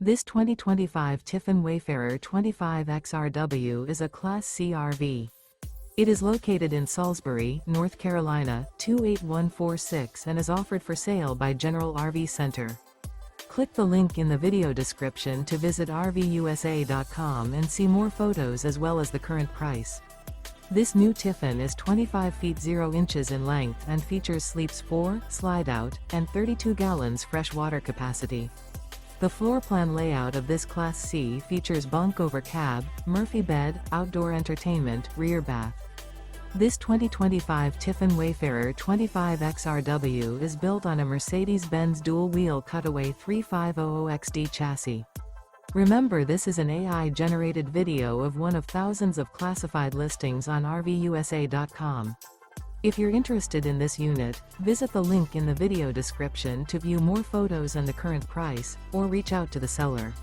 This 2025 Tiffin Wayfarer 25 XRW is a Class C RV. It is located in Salisbury, North Carolina, 28146 and is offered for sale by General RV Center. Click the link in the video description to visit RVUSA.com and see more photos as well as the current price. This new Tiffin is 25 feet 0 inches in length and features sleeps 4, Slideout, and 32 gallons fresh water capacity. The floor plan layout of this Class C features bunk over cab, Murphy bed, outdoor entertainment, rear bath. This 2025 Tiffin Wayfarer 25 XRW is built on a Mercedes-Benz Dual Wheel Cutaway 3500XD chassis. Remember, this is an AI-generated video of one of thousands of classified listings on RVUSA.com. If you're interested in this unit, visit the link in the video description to view more photos and the current price, or reach out to the seller.